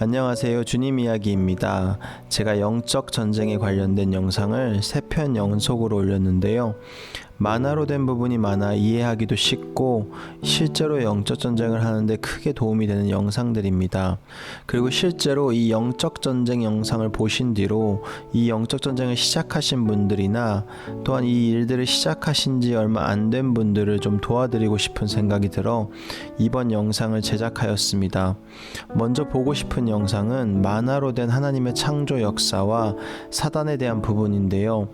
안녕하세요. 주님 이야기입니다. 제가 영적 전쟁에 관련된 영상을 3편 연속으로 올렸는데요. 만화로 된 부분이 많아 이해하기도 쉽고 실제로 영적 전쟁을 하는데 크게 도움이 되는 영상들입니다. 그리고 실제로 이 영적 전쟁 영상을 보신 뒤로 이 영적 전쟁을 시작하신 분들이나 또한 이 일들을 시작하신 지 얼마 안 된 분들을 좀 도와드리고 싶은 생각이 들어 이번 영상을 제작하였습니다. 먼저 보고 싶은 영상은 만화로 된 하나님의 창조 역사와 사단에 대한 부분인데요.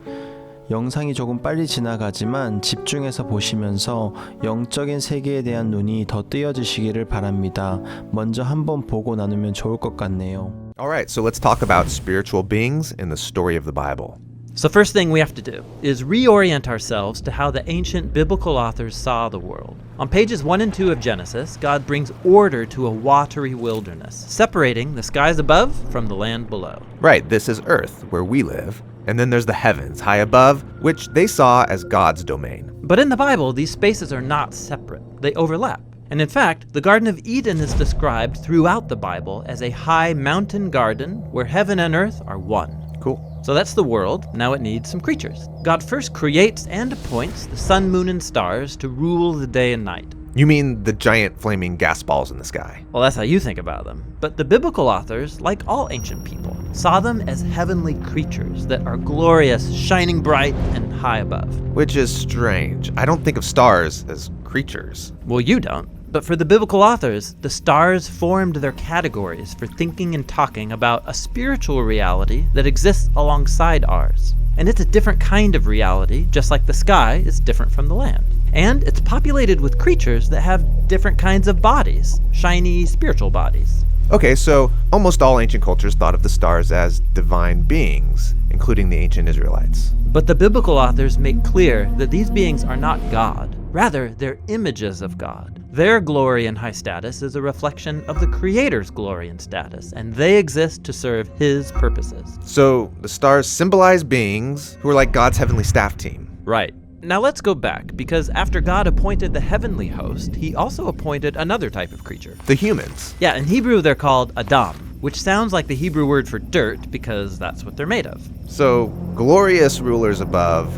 영상이 조금 빨리 지나가지만 집중해서 보시면서 영적인 세계에 대한 눈이 더 뜨여지시기를 바랍니다. 먼저 한번 보고 나누면 좋을 것 같네요. Alright, so let's talk about spiritual beings in the story of the Bible. So first thing we have to do is reorient ourselves to how the ancient biblical authors saw the world. On pages 1 and 2 of Genesis, God brings order to a watery wilderness, separating the skies above from the land below. Right, this is Earth, where we live, and then there's the heavens high above, which they saw as God's domain. But in the Bible, these spaces are not separate. They overlap. And in fact, the Garden of Eden is described throughout the Bible as a high mountain garden where heaven and earth are one. Cool. So that's the world. Now it needs some creatures. God first creates and appoints the sun, moon, and stars to rule the day and night. You mean the giant flaming gas balls in the sky? Well, that's how you think about them. But the biblical authors, like all ancient people, saw them as heavenly creatures that are glorious, shining bright, and high above. Which is strange. I don't think of stars as creatures. Well, you don't. But for the biblical authors, the stars formed their categories for thinking and talking about a spiritual reality that exists alongside ours. And it's a different kind of reality, just like the sky is different from the land. And it's populated with creatures that have different kinds of bodies, shiny spiritual bodies. Okay, so almost all ancient cultures thought of the stars as divine beings, including the ancient Israelites. But the biblical authors make clear that these beings are not God. Rather, they're images of God. Their glory and high status is a reflection of the Creator's glory and status, and they exist to serve His purposes. So the stars symbolize beings who are like God's heavenly staff team. Right. Now let's go back, because after God appointed the heavenly host, He also appointed another type of creature. The humans. Yeah, in Hebrew they're called Adam, which sounds like the Hebrew word for dirt because that's what they're made of. So glorious rulers above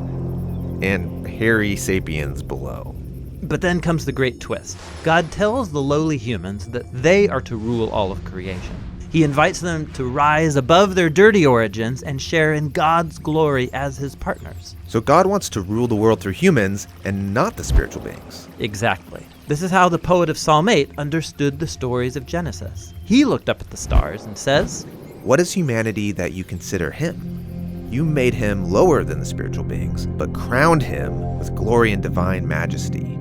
and hairy sapiens below. But then comes the great twist. God tells the lowly humans that they are to rule all of creation. He invites them to rise above their dirty origins and share in God's glory as His partners. So God wants to rule the world through humans and not the spiritual beings. Exactly. This is how the poet of Psalm 8 understood the stories of Genesis. He looked up at the stars and says, What is humanity that you consider him? You made him lower than the spiritual beings, but crowned him with glory and divine majesty.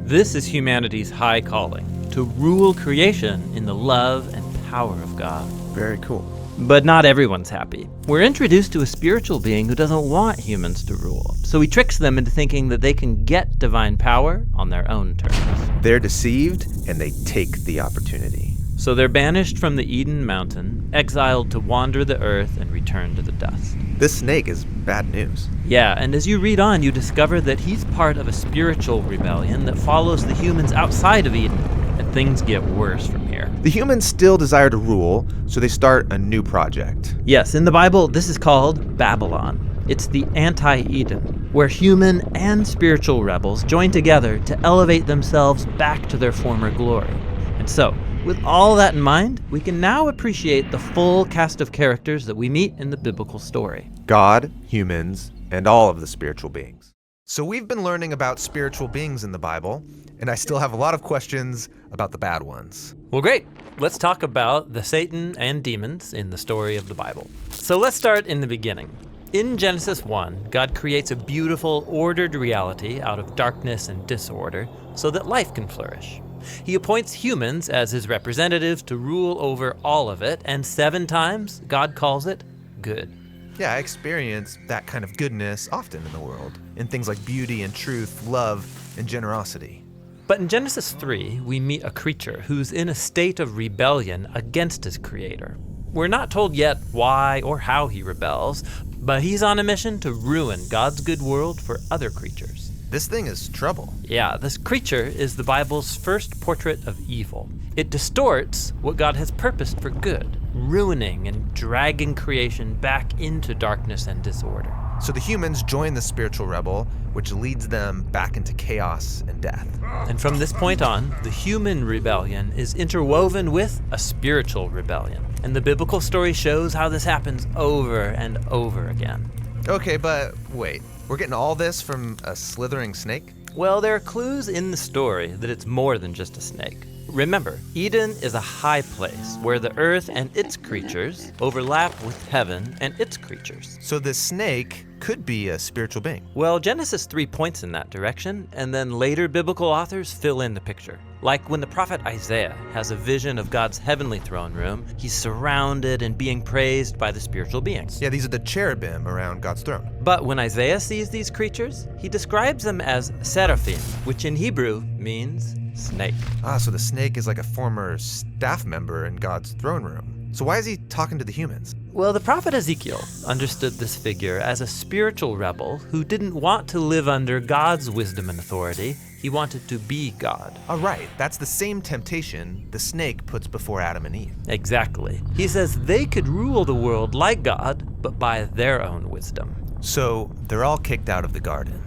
This is humanity's high calling, to rule creation in the love and power of God. Very cool. But not everyone's happy. We're introduced to a spiritual being who doesn't want humans to rule, so he tricks them into thinking that they can get divine power on their own terms. They're deceived and they take the opportunity. So they're banished from the Eden mountain, exiled to wander the earth and return to the dust. This snake is bad news. Yeah, and as you read on, you discover that he's part of a spiritual rebellion that follows the humans outside of Eden, and things get worse from here. The humans still desire to rule, so they start a new project. Yes, in the Bible, this is called Babylon. It's the anti-Eden, where human and spiritual rebels join together to elevate themselves back to their former glory. And so, with all that in mind, we can now appreciate the full cast of characters that we meet in the biblical story. God, humans, and all of the spiritual beings. So we've been learning about spiritual beings in the Bible, and I still have a lot of questions about the bad ones. Well, great. Let's talk about the Satan and demons in the story of the Bible. So let's start in the beginning. In Genesis 1, God creates a beautiful, ordered reality out of darkness and disorder so that life can flourish. He appoints humans as his representatives to rule over all of it, and 7 times God calls it good. Yeah, I experience that kind of goodness often in the world, in things like beauty and truth, love and generosity. But in Genesis 3, we meet a creature who's in a state of rebellion against his creator. We're not told yet why or how he rebels, but he's on a mission to ruin God's good world for other creatures. this thing is trouble. Yeah, this creature is the Bible's first portrait of evil. It distorts what God has purposed for good, ruining and dragging creation back into darkness and disorder. So the humans join the spiritual rebel, which leads them back into chaos and death. And from this point on, the human rebellion is interwoven with a spiritual rebellion. And the biblical story shows how this happens over and over again. Okay, but wait, we're getting all this from a slithering snake? Well, there are clues in the story that it's more than just a snake. Remember, Eden is a high place where the earth and its creatures overlap with heaven and its creatures. So this snake could be a spiritual being. Well, Genesis 3 points in that direction, and then later biblical authors fill in the picture. Like when the prophet Isaiah has a vision of God's heavenly throne room, he's surrounded and being praised by the spiritual beings. Yeah, these are the cherubim around God's throne. But when Isaiah sees these creatures, he describes them as seraphim, which in Hebrew means snake. So the snake is like a former staff member in God's throne room. So why is he talking to the humans? Well, the prophet Ezekiel understood this figure as a spiritual rebel who didn't want to live under God's wisdom and authority. He wanted to be God. All right, that's the same temptation the snake puts before Adam and Eve. Exactly. He says they could rule the world like God, but by their own wisdom. So they're all kicked out of the garden.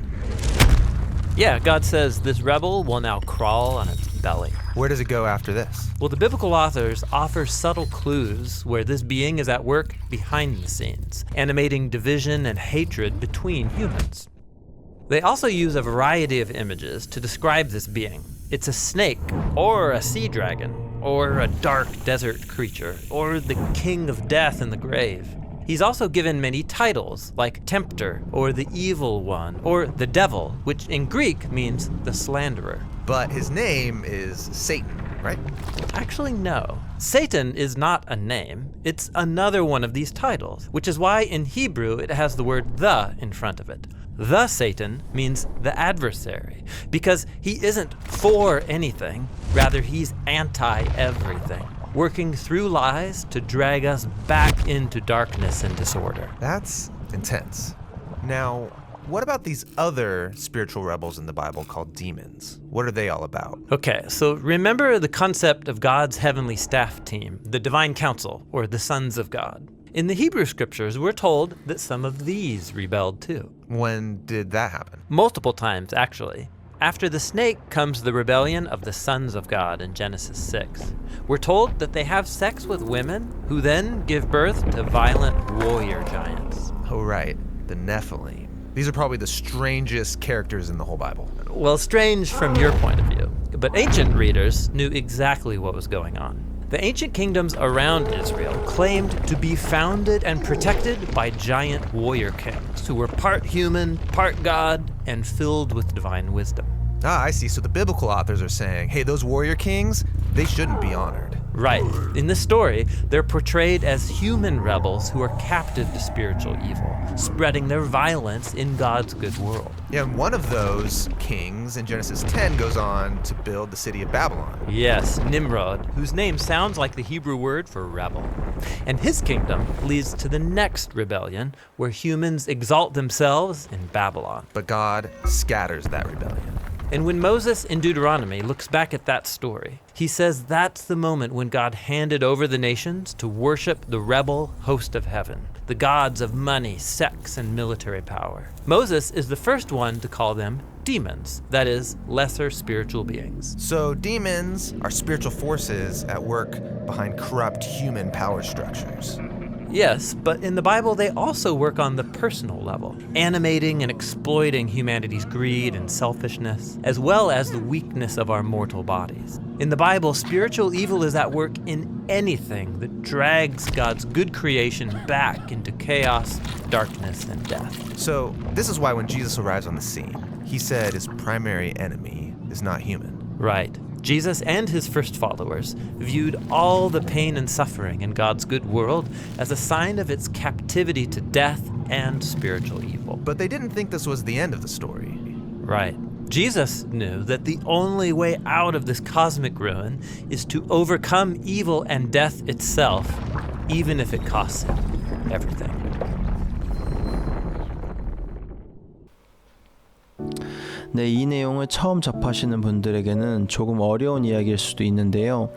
Yeah, God says this rebel will now crawl on its belly. Where does it go after this? Well, the biblical authors offer subtle clues where this being is at work behind the scenes, animating division and hatred between humans. They also use a variety of images to describe this being. It's a snake, or a sea dragon, or a dark desert creature, or the king of death in the grave. He's also given many titles, like Tempter, or the Evil One, or the Devil, which in Greek means the slanderer. But his name is Satan, right? Actually, no. Satan is not a name. It's another one of these titles, which is why in Hebrew it has the word the in front of it. The Satan means the adversary, because he isn't for anything, rather he's anti-everything, working through lies to drag us back into darkness and disorder. That's intense. Now, what about these other spiritual rebels in the Bible called demons? What are they all about? Okay, so remember the concept of God's heavenly staff team, the divine council, or the sons of God. In the Hebrew scriptures, we're told that some of these rebelled too. When did that happen? Multiple times, actually. After the snake comes the rebellion of the sons of God in Genesis 6. We're told that they have sex with women who then give birth to violent warrior giants. Oh, right, the Nephilim. These are probably the strangest characters in the whole Bible. Well, strange from your point of view, but ancient readers knew exactly what was going on. The ancient kingdoms around Israel claimed to be founded and protected by giant warrior kings who were part human, part God, and filled with divine wisdom. I see. So the biblical authors are saying, hey, those warrior kings, they shouldn't be honored. Right. In this story, they're portrayed as human rebels who are captive to spiritual evil, spreading their violence in God's good world. Yeah, and one of those kings in Genesis 10 goes on to build the city of Babylon. Yes, Nimrod, whose name sounds like the Hebrew word for rebel. And his kingdom leads to the next rebellion, where humans exalt themselves in Babylon. But God scatters that rebellion. And when Moses in Deuteronomy looks back at that story, he says that's the moment when God handed over the nations to worship the rebel host of heaven, the gods of money, sex, and military power. Moses is the first one to call them demons, that is, lesser spiritual beings. So demons are spiritual forces at work behind corrupt human power structures. Yes, but in the Bible, they also work on the personal level, animating and exploiting humanity's greed and selfishness, as well as the weakness of our mortal bodies. In the Bible, spiritual evil is at work in anything that drags God's good creation back into chaos, darkness, and death. So this is why when Jesus arrives on the scene, he said his primary enemy is not human. Right. Jesus and his first followers viewed all the pain and suffering in God's good world as a sign of its captivity to death and spiritual evil. But they didn't think this was the end of the story. Right. Jesus knew that the only way out of this cosmic ruin is to overcome evil and death itself, even if it costs him everything. 네, 이 내용을 처음 접하시는 분들에게는 조금 어려운 이야기일 수도 있는데요.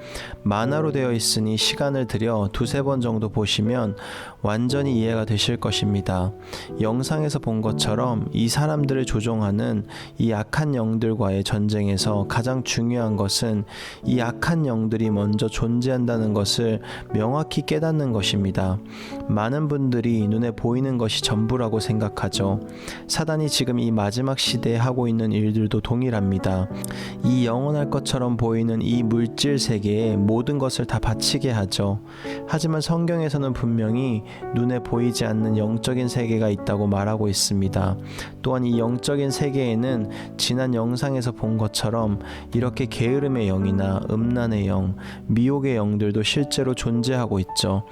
만화로 되어 있으니 시간을 들여 두세 번 정도 보시면 완전히 이해가 되실 것입니다. 영상에서 본 것처럼 이 사람들을 조종하는 이 악한 영들과의 전쟁에서 가장 중요한 것은 이 악한 영들이 먼저 존재한다는 것을 명확히 깨닫는 것입니다. 많은 분들이 눈에 보이는 것이 전부라고 생각하죠. 사단이 지금 이 마지막 시대에 하고 있는 일들도 동일합니다. 이 영원할 것처럼 보이는 이 물질 세계에 모든 것을 다 바치게 하죠. 하지만 성경에서는 분명히 눈에 보이지 않는 영적인 세계가 있다고 말하고 있습니다. 또한 이 영적인 세계에는 지난 영상에서 본 것처럼 이렇게 게으름의 영이나 음란의 영, 미혹의 영들도 실제로 존재하고 있죠.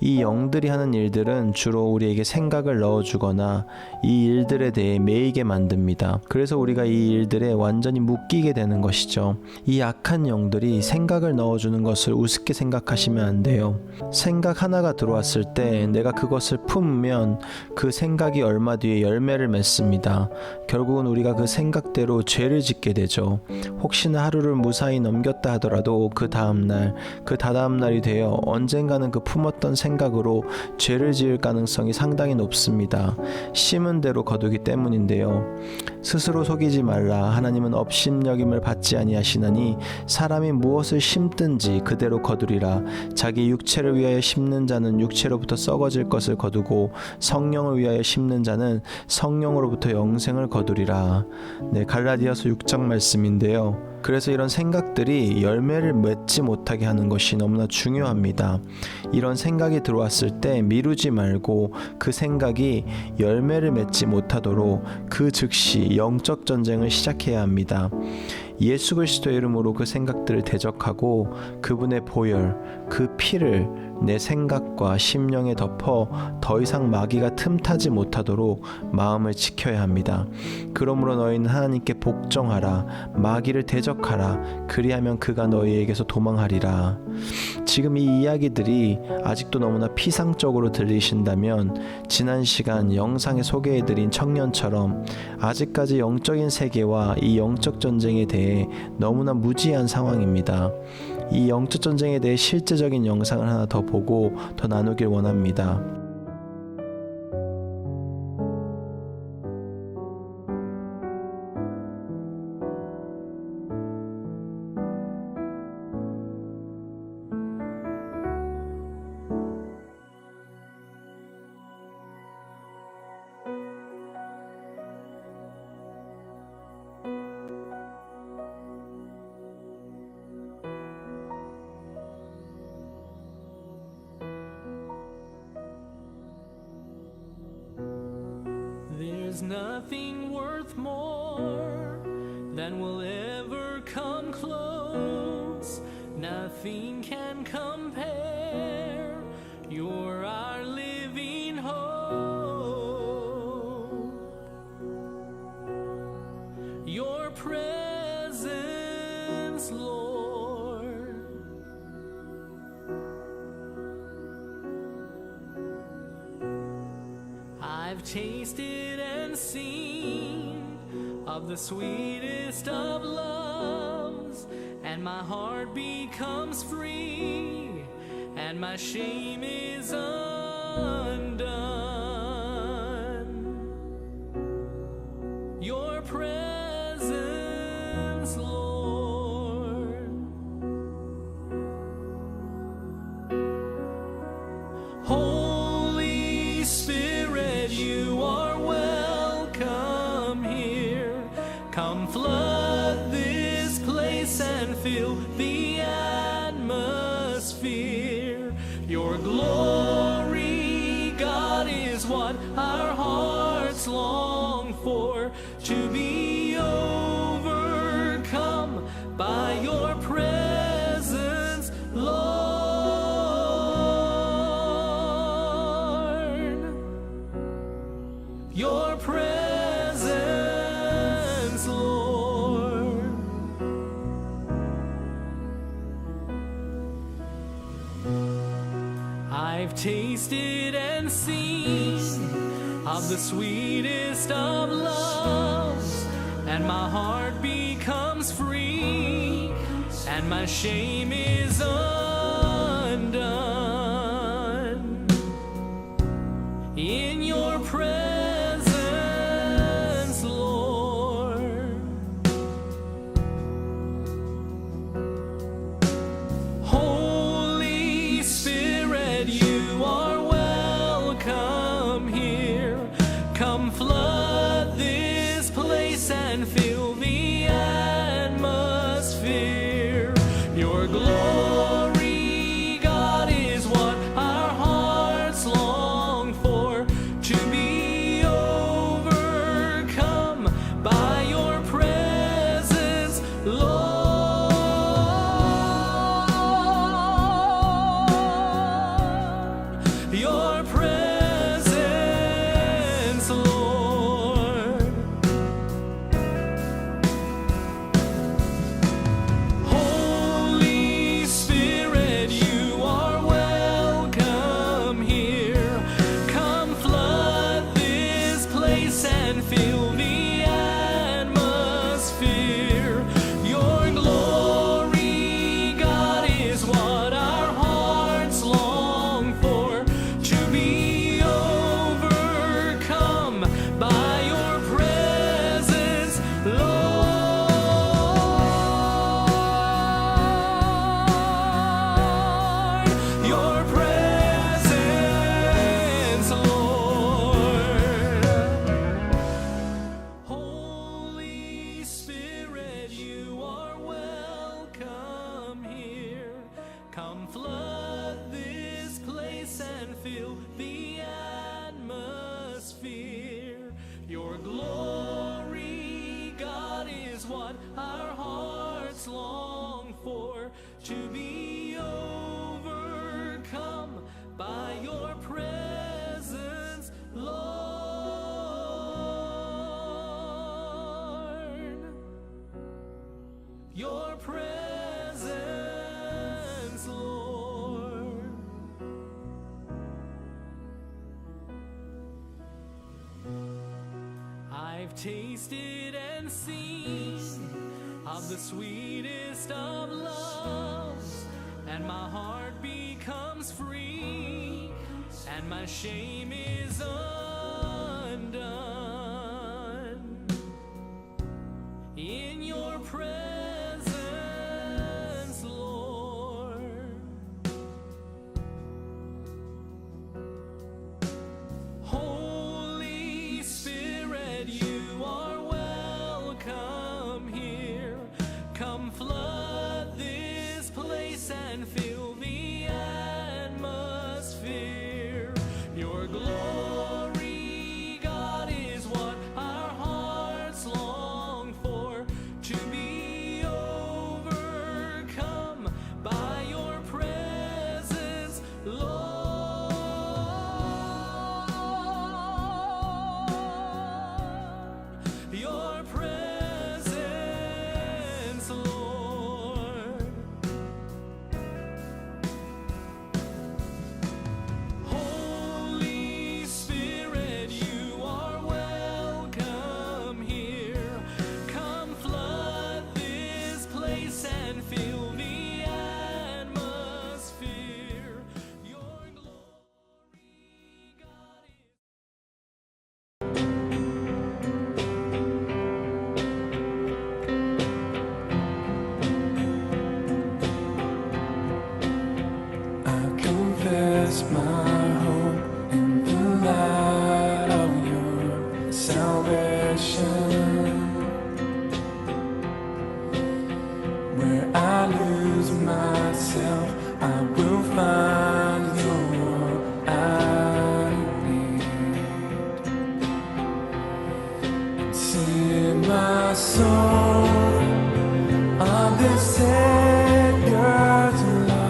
이 영들이 하는 일들은 주로 우리에게 생각을 넣어주거나 이 일들에 대해 매이게 만듭니다. 그래서 우리가 이 일들에 완전히 묶이게 되는 것이죠. 이 악한 영들이 생각을 넣어주는 것을 우습게 생각하시면 안 돼요. 생각 하나가 들어왔을 때 내가 그것을 품으면 그 생각이 얼마 뒤에 열매를 맺습니다. 결국은 우리가 그 생각대로 죄를 짓게 되죠. 혹시나 하루를 무사히 넘겼다 하더라도 그 다음날, 그 다다음날이 되어 언젠가는 그 품었던 생각으로 죄를 지을 가능성이 상당히 높습니다. 심은 대로 거두기 때문인데요. 스스로 속이지 말라. 하나님은 업신여김을 받지 아니하시나니 사람이 무엇을 심든지 그대로 거두리라. 자기 육체를 위하여 심는 자는 육체로부터 썩어질 것을 거두고 성령을 위하여 심는 자는 성령으로부터 영생을 거두리라. 네, 갈라디아서 6장 말씀인데요. 그래서 이런 생각들이 열매를 맺지 못하게 하는 것이 너무나 중요합니다. 이런 생각이 들어왔을 때 미루지 말고 그 생각이 열매를 맺지 못하도록 그 즉시 영적 전쟁을 시작해야 합니다. 예수 그리스도의 이름으로 그 생각들을 대적하고 그분의 보혈, 그 피를 내 생각과 심령에 덮어 더 이상 마귀가 틈타지 못하도록 마음을 지켜야 합니다. 그러므로 너희는 하나님께 복종하라. 마귀를 대적하라. 그리하면 그가 너희에게서 도망하리라. 지금 이 이야기들이 아직도 너무나 피상적으로 들리신다면 지난 시간 영상에 소개해드린 청년처럼 아직까지 영적인 세계와 이 영적 전쟁에 대해 너무나 무지한 상황입니다. 이 영적 전쟁에 대해 실제적인 영상을 하나 더 보고 더 나누길 원합니다. There's nothing worth more than will ever come close. Nothing can compare. You're our living hope. Your presence, Lord. I've tasted and seen of the sweetest of loves, and my heart becomes free, and my shame is undone. Your presence, Lord. Holy Spirit, you are welcome here. Come flood this place and fill the atmosphere. Your glory, God, is what our hearts long for, to be overcome by your presence, Lord. Your presence, Lord. I've tasted and seen of the sweetest of loves, and my heart becomes free, and my shame is undone. In your presence, Lord, Holy Spirit, you are welcome here. Come flood this place and fill the atmosphere. Your glory, God, is what our hearts long for, to be overcome by your presence, Lord. Your presence, Lord. Holy Spirit, you are welcome here. Come flood this place and fill the atmosphere. Your glory, God, is what our hearts long for, to be overcome by your presence, Lord. Your presence, Lord. Holy Spirit, you are welcome here. Come flood this place and fill the atmosphere. Your glory, God, is what our hearts long for, to be overcome by your presence, Lord. Your presence, Lord. I've tasted and seen of the sweetest of loves, and my heart becomes free, and my shame is undone. In your presence, Lord. Holy Spirit, you are welcome here. Come flood this place and fill the atmosphere. Your glory, God, is what our hearts long for, to be overcome by your presence, Lord. Your presence, Lord. Holy Spirit, you are welcome here. Come flood this place and fill the atmosphere. Your glory, God, is I confess my hope in the light of your salvation, where I lose myself, I will find your lead. See my soul on the Savior's love.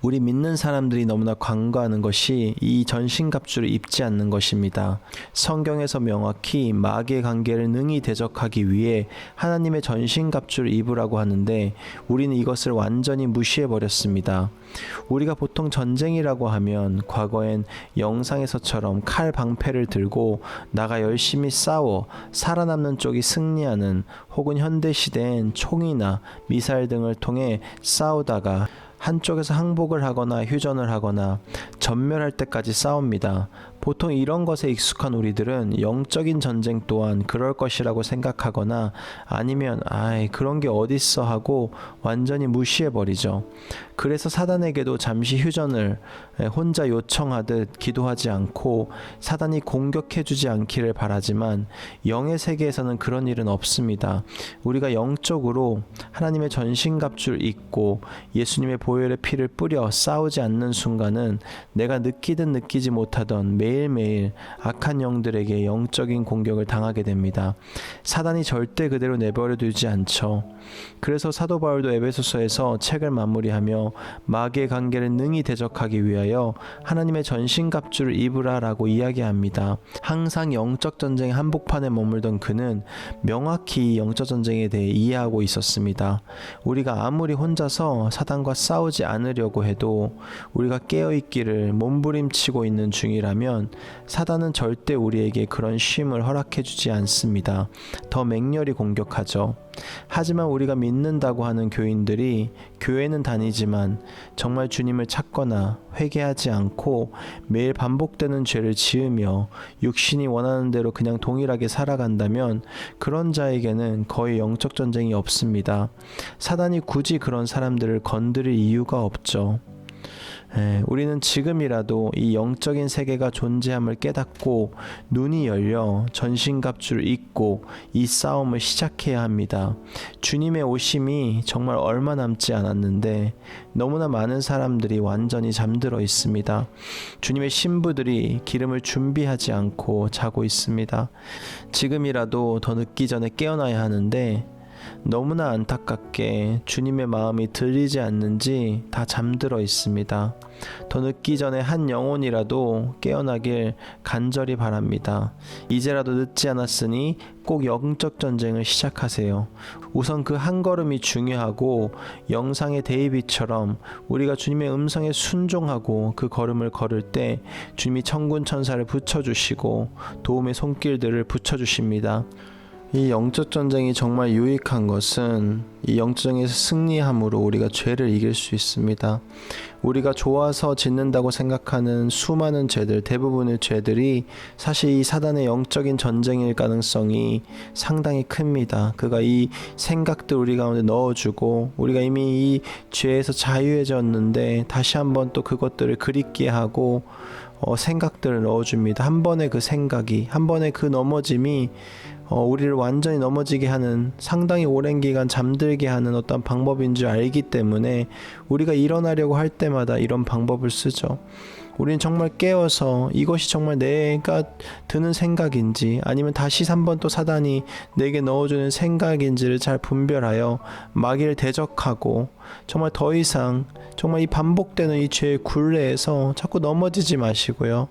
우리 믿는 사람들이 너무나 간과하는 것이 이 전신갑주를 입지 않는 것입니다. 성경에서 명확히 마귀의 관계를 능히 대적하기 위해 하나님의 전신갑주를 입으라고 하는데 우리는 이것을 완전히 무시해버렸습니다. 우리가 보통 전쟁이라고 하면 과거엔 영상에서처럼 칼 방패를 들고 나가 열심히 싸워 살아남는 쪽이 승리하는, 혹은 현대시대엔 총이나 미사일 등을 통해 싸우다가 한쪽에서 항복을 하거나 휴전을 하거나 전멸할 때까지 싸웁니다. 보통 이런 것에 익숙한 우리들은 영적인 전쟁 또한 그럴 것이라고 생각하거나 아니면 그런 게 어딨어 하고 완전히 무시해버리죠. 그래서 사단에게도 잠시 휴전을 혼자 요청하듯 기도하지 않고 사단이 공격해주지 않기를 바라지만 영의 세계에서는 그런 일은 없습니다. 우리가 영적으로 하나님의 전신갑주를 입고 예수님의 보혈의 피를 뿌려 싸우지 않는 순간은 내가 느끼든 느끼지 못하던 매일매일 악한 영들에게 영적인 공격을 당하게 됩니다. 사단이 절대 그대로 내버려 두지 않죠. 그래서 사도 바울도 에베소서에서 책을 마무리하며 마귀의 관계를 능히 대적하기 위하여 하나님의 전신갑주를 입으라라고 이야기합니다. 항상 영적 전쟁의 한복판에 머물던 그는 명확히 영적 전쟁에 대해 이해하고 있었습니다. 우리가 아무리 혼자서 사단과 싸우지 않으려고 해도 우리가 깨어있기를 몸부림치고 있는 중이라면 사단은 절대 우리에게 그런 쉼을 허락해주지 않습니다. 더 맹렬히 공격하죠. 하지만 우리가 믿는다고 하는 교인들이 교회는 다니지만 정말 주님을 찾거나 회개하지 않고 매일 반복되는 죄를 지으며 육신이 원하는 대로 그냥 동일하게 살아간다면 그런 자에게는 거의 영적 전쟁이 없습니다. 사단이 굳이 그런 사람들을 건드릴 이유가 없죠. 우리는 지금이라도 이 영적인 세계가 존재함을 깨닫고 눈이 열려 전신갑주를 입고 이 싸움을 시작해야 합니다. 주님의 오심이 정말 얼마 남지 않았는데 너무나 많은 사람들이 완전히 잠들어 있습니다. 주님의 신부들이 기름을 준비하지 않고 자고 있습니다. 지금이라도 더 늦기 전에 깨어나야 하는데 너무나 안타깝게 주님의 마음이 들리지 않는지 다 잠들어 있습니다. 더 늦기 전에 한 영혼이라도 깨어나길 간절히 바랍니다. 이제라도 늦지 않았으니 꼭 영적 전쟁을 시작하세요. 우선 그 한 걸음이 중요하고 영상의 데이빗처럼 우리가 주님의 음성에 순종하고 그 걸음을 걸을 때 주님이 천군 천사를 붙여주시고 도움의 손길들을 붙여주십니다. 이 영적 전쟁이 정말 유익한 것은 이 영적 전쟁에서 승리함으로 우리가 죄를 이길 수 있습니다. 우리가 좋아서 짓는다고 생각하는 수많은 죄들, 대부분의 죄들이 사실 이 사단의 영적인 전쟁일 가능성이 상당히 큽니다. 그가 이 생각들 우리 가운데 넣어주고 우리가 이미 이 죄에서 자유해졌는데 다시 한번 또 그것들을 그립게 하고 생각들을 넣어줍니다. 한 번의 그 생각이, 한 번의 그 넘어짐이 우리를 완전히 넘어지게 하는, 상당히 오랜 기간 잠들게 하는 어떤 방법인 줄 알기 때문에 우리가 일어나려고 할 때마다 이런 방법을 쓰죠. 우리는 정말 깨어서 이것이 정말 내가 드는 생각인지 아니면 다시 한번 또 사단이 내게 넣어주는 생각인지를 잘 분별하여 마귀를 대적하고 정말 더 이상 정말 이 반복되는 이 죄의 굴레에서 자꾸 넘어지지 마시고요.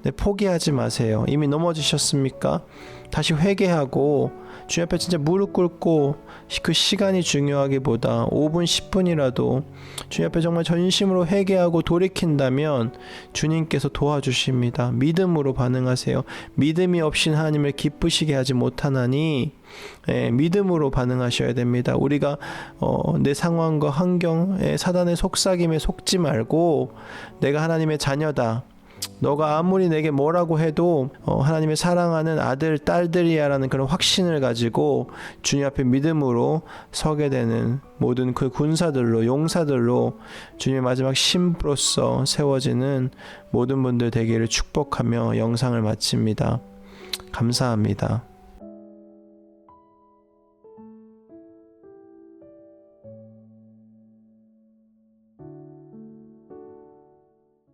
네, 포기하지 마세요. 이미 넘어지셨습니까? 다시 회개하고 주님 앞에 진짜 무릎 꿇고 그 시간이 중요하기보다 5분 10분이라도 주님 앞에 정말 전심으로 회개하고 돌이킨다면 주님께서 도와주십니다. 믿음으로 반응하세요. 믿음이 없인 하나님을 기쁘시게 하지 못하나니 믿음으로 반응하셔야 됩니다. 우리가 내 상황과 환경에 사단의 속삭임에 속지 말고 내가 하나님의 자녀다, 너가 아무리 내게 뭐라고 해도 하나님의 사랑하는 아들, 딸들이야 라는 그런 확신을 가지고 주님 앞에 믿음으로 서게 되는 모든 그 군사들로, 용사들로 주님의 마지막 신부로서 세워지는 모든 분들 되기를 축복하며 영상을 마칩니다. 감사합니다.